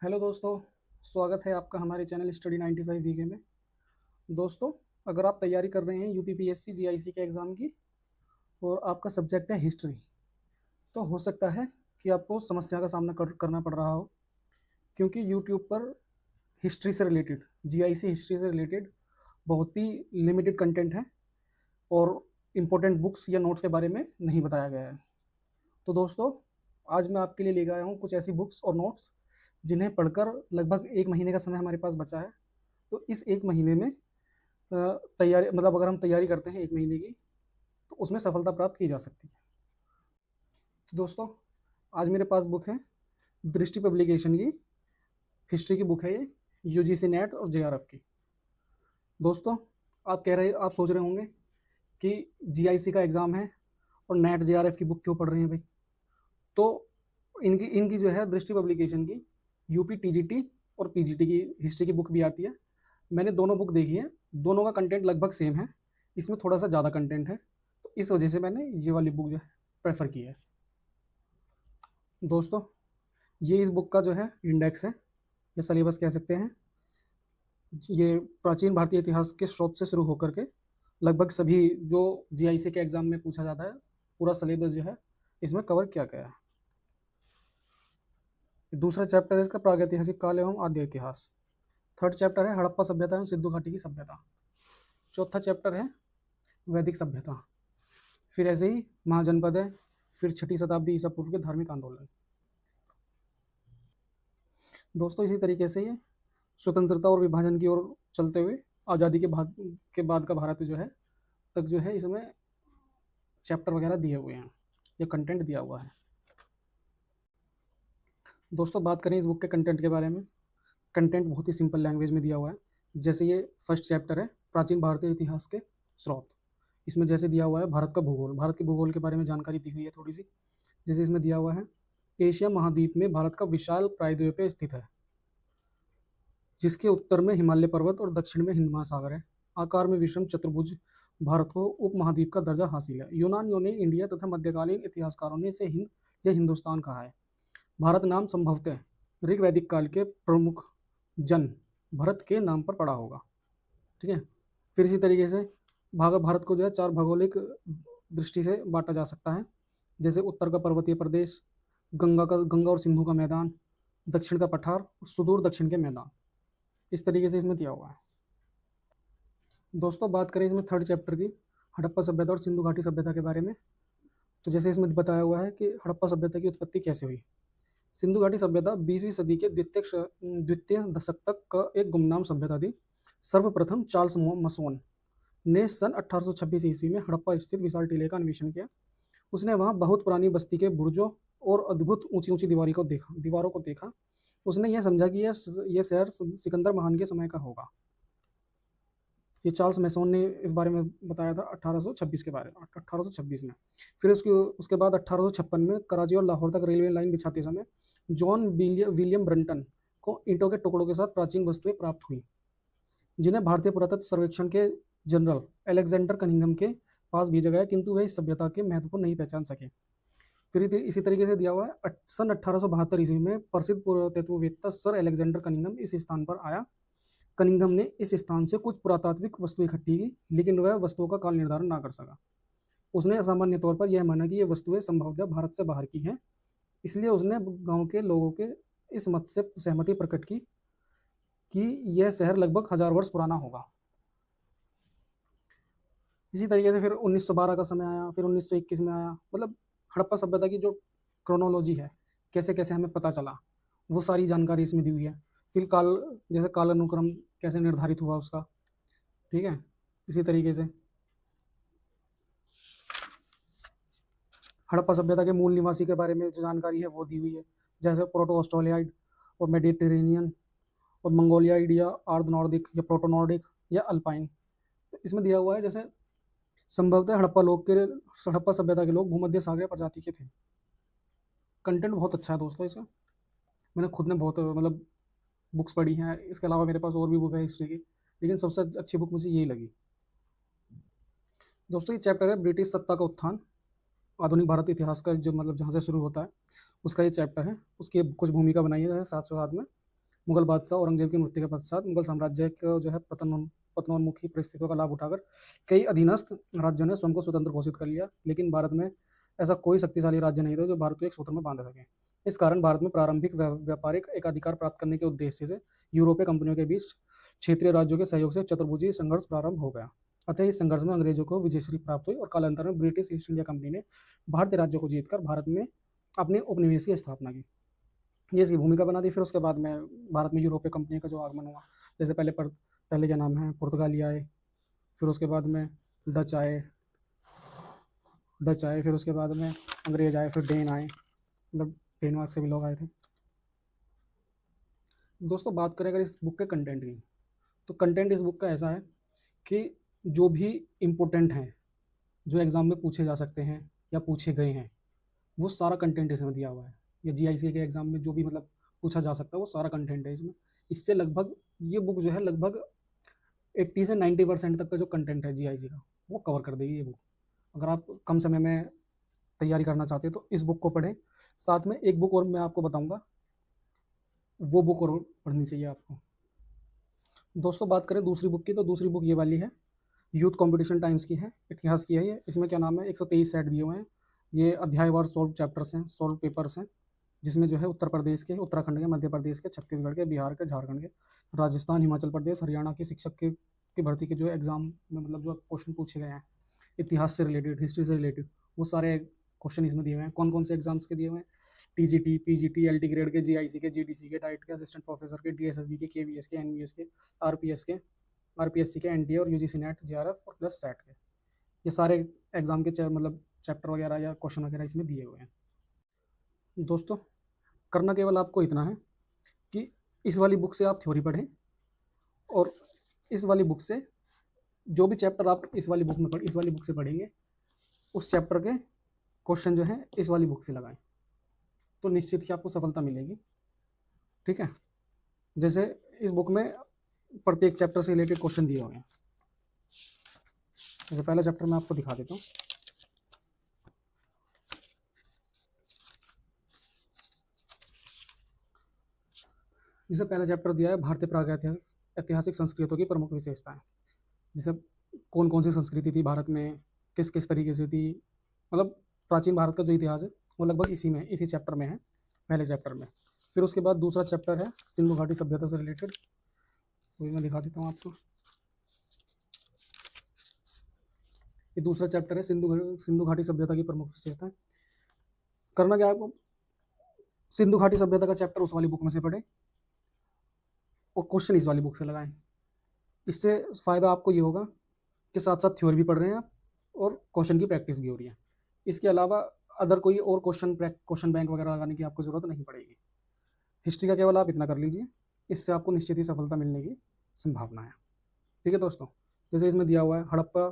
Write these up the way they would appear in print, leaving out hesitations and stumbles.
Hello दोस्तों, स्वागत है आपका हमारे चैनल स्टडी 95 वीके में। दोस्तों, अगर आप तैयारी कर रहे हैं यूपीपीएससी जीआईसी के एग्ज़ाम की और आपका सब्जेक्ट है हिस्ट्री, तो हो सकता है कि आपको समस्या का सामना करना पड़ रहा हो, क्योंकि यूट्यूब पर हिस्ट्री से रिलेटेड, जीआईसी हिस्ट्री से रिलेटेड बहुत ही लिमिटेड कंटेंट है और इम्पोर्टेंट बुक्स या नोट्स के बारे में नहीं बताया गया है। तो दोस्तों, आज मैं आपके लिए लेकर आया हूँ कुछ ऐसी बुक्स और नोट्स जिन्हें पढ़कर लगभग 1 महीने का समय हमारे पास बचा है। तो इस 1 महीने में तैयारी मतलब अगर हम तैयारी करते हैं 1 महीने की, तो उसमें सफलता प्राप्त की जा सकती है। तो दोस्तों, आज मेरे पास बुक है दृष्टि पब्लिकेशन की, हिस्ट्री की बुक है ये, यूजीसी नेट और जेआरएफ की। दोस्तों, आप सोच रहे होंगे कि जीआईसी का एग्ज़ाम है और नेट जेआरएफ की बुक क्यों पढ़ रहे हैं भाई? तो इनकी इनकी जो है दृष्टि पब्लिकेशन की यूपी टीजीटी और पीजीटी की हिस्ट्री की बुक भी आती है। मैंने दोनों बुक देखी है, दोनों का कंटेंट लगभग सेम है, इसमें थोड़ा सा ज़्यादा कंटेंट है, तो इस वजह से मैंने ये वाली बुक जो है प्रेफर की है। दोस्तों, ये इस बुक का जो है इंडेक्स है या सिलेबस कह सकते हैं। ये प्राचीन भारतीय इतिहास के स्रोत से शुरू होकर के लगभग सभी जो जीआईसी के एग्ज़ाम में पूछा जाता है, पूरा सिलेबस जो है इसमें कवर किया गया है। दूसरा चैप्टर है इसका प्रागैतिहासिक काल एवं आद्य इतिहास। थर्ड चैप्टर है हड़प्पा सभ्यता एवं सिंधु घाटी की सभ्यता। चौथा चैप्टर है वैदिक सभ्यता। फिर ऐसे ही महाजनपद है, फिर 6ठी शताब्दी ईसा पूर्व के धार्मिक आंदोलन। दोस्तों, इसी तरीके से ये स्वतंत्रता और विभाजन की ओर चलते हुए आज़ादी के बाद का भारत जो है तक जो है इसमें चैप्टर वगैरह दिए हुए हैं या कंटेंट दिया हुआ है। दोस्तों, बात करें इस बुक के कंटेंट के बारे में, कंटेंट बहुत ही सिंपल लैंग्वेज में दिया हुआ है। जैसे ये फर्स्ट चैप्टर है प्राचीन भारतीय इतिहास के स्रोत, इसमें जैसे दिया हुआ है भारत का भूगोल, भारत के भूगोल के बारे में जानकारी दी हुई है थोड़ी सी। जैसे इसमें दिया हुआ है एशिया महाद्वीप में भारत का विशाल प्रायद्वीप स्थित है, जिसके उत्तर में हिमालय पर्वत और दक्षिण में हिंद महासागर है। आकार में विषम चतुर्भुज भारत को उपमहाद्वीप का दर्जा हासिल है। यूनानियों ने इंडिया तथा मध्यकालीन इतिहासकारों ने इसे हिंद या हिंदुस्तान कहा है। भारत नाम संभवतः ऋग्वैदिक काल के प्रमुख जन भरत के नाम पर पड़ा होगा। ठीक है। फिर इसी तरीके से भारत को जो है 4 भौगोलिक दृष्टि से बांटा जा सकता है। जैसे उत्तर का पर्वतीय प्रदेश, गंगा और सिंधु का मैदान, दक्षिण का पठार और सुदूर दक्षिण के मैदान। इस तरीके से इसमें दिया हुआ है। दोस्तों, बात करें इसमें थर्ड चैप्टर की, हड़प्पा सभ्यता और सिंधु घाटी सभ्यता के बारे में, तो जैसे इसमें बताया हुआ है कि हड़प्पा सभ्यता की उत्पत्ति कैसे हुई। सिंधु घाटी सभ्यता 20वीं सदी के द्वितीय दशक तक का एक गुमनाम सभ्यता थी। सर्वप्रथम चार्ल्स मसोन ने सन 1826 ईस्वी में हड़प्पा स्थित विशाल टीले का अन्वेषण किया। उसने वहां बहुत पुरानी बस्ती के बुर्जों और अद्भुत ऊंची ऊंची दीवारों को देखा। उसने यह समझा कि यह शहर सिकंदर महान के समय का होगा। ये चार्ल्स मैसोन ने इस बारे में बताया था 1826 के बारे में, 1826 में। फिर उसके बाद 1856 में कराची और लाहौर तक रेलवे लाइन बिछाते समय जॉन विलियम ब्रंटन को ईंटों के टुकड़ों के साथ प्राचीन वस्तुएं प्राप्त हुई, जिन्हें भारतीय पुरातत्व सर्वेक्षण के जनरल अलेक्जेंडर कनिंघम के पास भेजा गया, किंतु वे इस सभ्यता के महत्व को नहीं पहचान सके। फिर इसी तरीके से दिया हुआ है सन 1872 ईस्वी में प्रसिद्ध पुरातत्ववेत्ता सर अलेक्जेंडर कनिंघम इस स्थान पर आया। कनिंघम ने इस स्थान से कुछ पुरातात्विक वस्तुएं इकट्ठी की, लेकिन वह वस्तुओं का काल निर्धारण ना कर सका। उसने सामान्य तौर पर यह माना कि ये वस्तुएं संभवतः भारत से बाहर की हैं, इसलिए उसने गांव के लोगों के इस मत से सहमति प्रकट की कि यह शहर लगभग 1000 वर्ष पुराना होगा। इसी तरीके से फिर 1912 का समय आया, फिर 1921 में आया। मतलब हड़प्पा सभ्यता की जो क्रोनोलॉजी है, कैसे कैसे हमें पता चला, वो सारी जानकारी इसमें दी हुई है। फिर जैसे काल अनुक्रम कैसे निर्धारित हुआ उसका। ठीक है। इसी तरीके से हड़प्पा सभ्यता के मूल निवासी के बारे में जो जानकारी है वो दी हुई है। जैसे प्रोटो ऑस्ट्रेलियाइड और मेडिटेरेनियन और मंगोलियाइड या अर्ध नॉर्डिक या प्रोटो नॉर्डिक या अल्पाइन। तो इसमें दिया हुआ है जैसे संभवतः हड़प्पा सभ्यता के लोग भूमध्य सागरीय प्रजाति के थे। कंटेंट बहुत अच्छा है दोस्तों इसका। मैंने खुद ने बहुत मतलब बुक्स पढ़ी हैं, इसके अलावा मेरे पास और भी बुक है हिस्ट्री की, लेकिन सबसे अच्छी बुक मुझे यही लगी। दोस्तों, ये चैप्टर है ब्रिटिश सत्ता का उत्थान, आधुनिक भारत इतिहास का जो मतलब जहाँ से शुरू होता है उसका ये चैप्टर है। उसकी कुछ भूमिका बनाई है साथ साथ में। मुगल बादशाह औरंगजेब की मृत्यु के पश्चात मुगल साम्राज्य को जो है पतनोन्मुखी परिस्थितियों का लाभ उठाकर कई अधीनस्थ राज्यों ने स्वयं को स्वतंत्र घोषित कर लिया, लेकिन भारत में ऐसा कोई शक्तिशाली राज्य नहीं था जो भारत को एक सूत्र में बांध सके। इस कारण भारत में प्रारंभिक व्यापारिक एकाधिकार प्राप्त करने के उद्देश्य से यूरोपीय कंपनियों के बीच क्षेत्रीय राज्यों के सहयोग से चतुर्भुजीय संघर्ष प्रारंभ हो गया। अतः इस संघर्ष में अंग्रेजों को विजयश्री प्राप्त हुई और कालांतर में ब्रिटिश ईस्ट इंडिया कंपनी ने भारतीय राज्यों को जीतकर भारत में अपने उपनिवेश की स्थापना की, ये इसकी भूमिका बना दी। फिर उसके बाद में भारत में यूरोपीय कंपनी का जो आगमन हुआ, जैसे पहले क्या नाम है, पुर्तगाली आए, फिर उसके बाद में डच आए, फिर उसके बाद में अंग्रेज आए, फिर डेन आए, मतलब डेनमार्क से भी लोग आए थे। दोस्तों बात करें अगर इस बुक के कंटेंट की, तो कंटेंट इस बुक का ऐसा है कि जो भी इम्पोर्टेंट हैं, जो एग्ज़ाम में पूछे जा सकते हैं या पूछे गए हैं, वो सारा कंटेंट इसमें दिया हुआ है। या जीआईसी के एग्ज़ाम में जो भी मतलब पूछा जा सकता है वो सारा कंटेंट है इसमें। इससे लगभग ये बुक जो है लगभग 80 से 90% तक का जो कंटेंट है जीआईसी का वो कवर कर देगी ये बुक। अगर आप कम समय में तैयारी करना चाहते हैं तो इस बुक को पढ़ें। साथ में एक बुक और मैं आपको बताऊंगा, वो बुक और पढ़नी चाहिए आपको। दोस्तों बात करें दूसरी बुक की, तो दूसरी बुक ये वाली है, यूथ कंपटीशन टाइम्स की है, इतिहास की है ये। इसमें क्या नाम है, 123 सेट दिए हुए हैं। ये अध्यायवार सॉल्व चैप्टर्स हैं, सॉल्व पेपर्स हैं, जिसमें जो है उत्तर प्रदेश के, उत्तराखंड के, मध्य प्रदेश के, छत्तीसगढ़ के, बिहार के, झारखंड के, राजस्थान, हिमाचल प्रदेश, हरियाणा के शिक्षक की भर्ती के जो एग्ज़ाम में मतलब जो क्वेश्चन पूछे गए हैं इतिहास से रिलेटेड, हिस्ट्री से रिलेटेड, वो सारे क्वेश्चन इसमें दिए हुए हैं। कौन कौन से एग्जाम्स के दिए हुए हैं, टीजीटी, पीजीटी, एलटी ग्रेड के, जीआईसी के, जीडीसी के, डाइट के, असिस्टेंट प्रोफेसर के, डीएसएसबी के, केवीएस के, एनवीएस के, आरपीएस के, आरपीएससी के, एनडीए और यूजीसी नेट, जेआरएफ और प्लस सेट के, ये सारे एग्जाम के मतलब चैप्टर वगैरह या क्वेश्चन वगैरह इसमें दिए हुए हैं। दोस्तों करना केवल आपको इतना है कि इस वाली बुक से आप थ्योरी पढ़ें और इस वाली बुक से जो भी चैप्टर आप इस वाली बुक से पढ़ेंगे उस चैप्टर के क्वेश्चन जो है इस वाली बुक से लगाएं, तो निश्चित ही आपको सफलता मिलेगी। ठीक है, जैसे इस बुक में प्रत्येक चैप्टर से रिलेटेड क्वेश्चन दिए हुए हैं। जैसे पहला चैप्टर मैं आपको दिखा देता हूँ। जैसे पहला चैप्टर दिया है भारतीय प्रागैतिहासिक ऐतिहासिक संस्कृतियों की प्रमुख विशेषताएं। जैसे कौन कौन सी संस्कृति थी भारत में, किस किस तरीके से थी, मतलब प्राचीन भारत का जो इतिहास है वो लगभग इसी चैप्टर में है, पहले चैप्टर में। फिर उसके बाद दूसरा चैप्टर है सिंधु घाटी सभ्यता से रिलेटेड, वही मैं दिखा देता हूँ आपको। ये दूसरा चैप्टर है सिंधु घाटी सभ्यता की प्रमुख विशेषताएं। करना क्या आपको, सिंधु घाटी सभ्यता का चैप्टर उस वाली बुक में से पढ़े और क्वेश्चन इस वाली बुक से लगाएं। इससे फ़ायदा आपको ये होगा कि साथ साथ थ्योरी भी पढ़ रहे हैं आप और क्वेश्चन की प्रैक्टिस भी हो रही है। इसके अलावा अदर कोई और क्वेश्चन बैंक वगैरह लगाने की आपको ज़रूरत नहीं पड़ेगी। हिस्ट्री का केवल आप इतना कर लीजिए, इससे आपको निश्चित ही सफलता मिलने की संभावना है। ठीक है दोस्तों, जैसे इसमें दिया हुआ है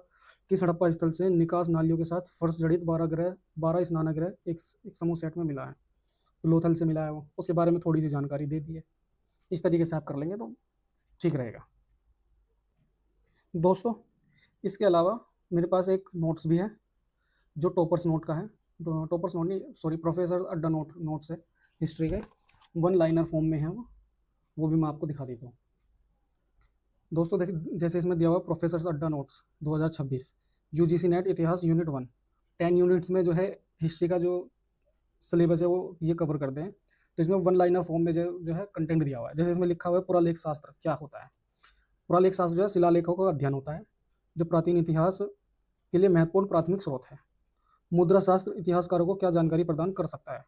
किस हड़प्पा स्थल से निकास नालियों के साथ फर्श जड़ित 12 स्नानगृह एक समूह सेट में मिला है, तो लोथल से मिला है वो, उसके बारे में थोड़ी सी जानकारी दे दी है। इस तरीके से आप कर लेंगे तो ठीक रहेगा। दोस्तों इसके अलावा मेरे पास एक नोट्स भी है जो टॉपर्स नोट का है, टॉपर्स नोट नहीं सॉरी प्रोफेसर अड्डा नोट्स है हिस्ट्री के, 1 लाइनर फॉर्म में है वो भी मैं आपको दिखा देता हूँ। दोस्तों देखिए, जैसे इसमें दिया हुआ प्रोफेसर अड्डा नोट्स 2026 यूजीसी नेट इतिहास यूनिट 1, 10 यूनिट्स में जो है हिस्ट्री का जो सिलेबस है वो ये कवर करते हैं। तो इसमें 1 लाइनर फॉर्म में जो है कंटेंट दिया हुआ है। जैसे इसमें लिखा हुआ है पुरालेख शास्त्र क्या होता है। पुरालेख शास्त्र जो है शिलालेखों का अध्ययन होता है जो प्राचीन इतिहास के लिए महत्वपूर्ण प्राथमिक स्रोत है। मुद्रा शास्त्र इतिहासकारों को क्या जानकारी प्रदान कर सकता है।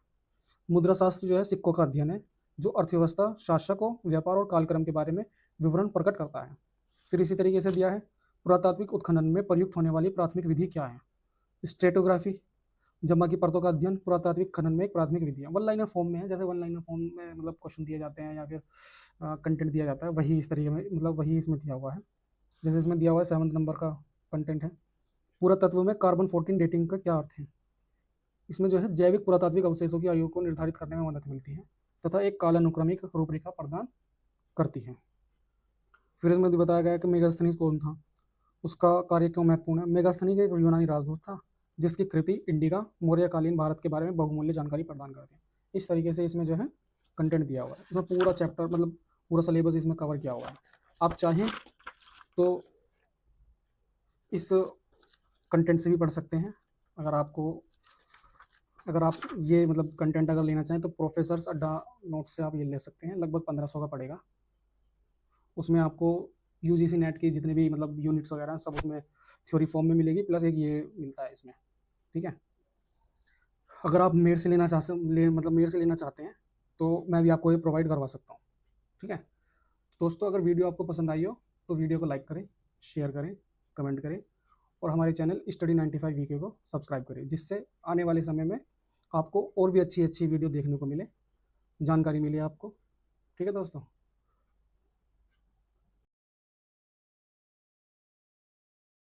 मुद्रा शास्त्र जो है सिक्कों का अध्ययन है जो अर्थव्यवस्था, शासकों, व्यापार और कालक्रम के बारे में विवरण प्रकट करता है। फिर इसी तरीके से दिया है पुरातात्विक उत्खनन में प्रयुक्त होने वाली प्राथमिक विधि क्या है। स्ट्रेटोग्राफी जमा की परतों का अध्ययन पुरातात्विक खनन में एक प्राथमिक विधि है। 1 लाइनर फॉर्म में है, जैसे 1 लाइनर फॉर्म में मतलब क्वेश्चन दिए जाते हैं या फिर कंटेंट दिया जाता है, वही इस तरीके में मतलब वही इसमें दिया हुआ है। जैसे इसमें दिया हुआ है 7 नंबर का कंटेंट है, पुरातत्व में कार्बन 14 डेटिंग का क्या अर्थ है। इसमें जो है जैविक पुरातात्विक अवशेषों की आयु को निर्धारित करने में मदद मिलती है तथा एक कालानुक्रमिक रूपरेखा प्रदान करती है। फिर इसमें बताया गया कि मेगास्थनीज कौन था, उसका कार्य क्यों महत्वपूर्ण है। मेगास्थनी एक यूनानी राजदूत था जिसकी कृति इंडिका मौर्यकालीन भारत के बारे में बहुमूल्य जानकारी प्रदान करती है। इस तरीके से इसमें जो है कंटेंट दिया हुआ है। इसमें पूरा चैप्टर मतलब पूरा सिलेबस इसमें कवर किया हुआ है। आप चाहें तो इस कंटेंट से भी पढ़ सकते हैं। अगर आप ये मतलब कंटेंट अगर लेना चाहें तो प्रोफेसर्स अड्डा नोट्स से आप ये ले सकते हैं, लगभग 1500 का पड़ेगा। उसमें आपको यूजीसी नेट की जितने भी मतलब यूनिट्स वगैरह सब उसमें थ्योरी फॉर्म में मिलेगी, प्लस एक ये मिलता है इसमें। ठीक है, अगर आप मेरे से लेना चाहते हैं तो मैं भी आपको ये प्रोवाइड करवा सकता हूँ। ठीक है दोस्तों, अगर वीडियो आपको पसंद आई हो तो वीडियो को लाइक करें, शेयर करें, कमेंट करें और हमारे चैनल स्टडी 95 वीके को सब्सक्राइब करें, जिससे आने वाले समय में आपको और भी अच्छी अच्छी वीडियो देखने को मिले, जानकारी मिले आपको। ठीक है दोस्तों।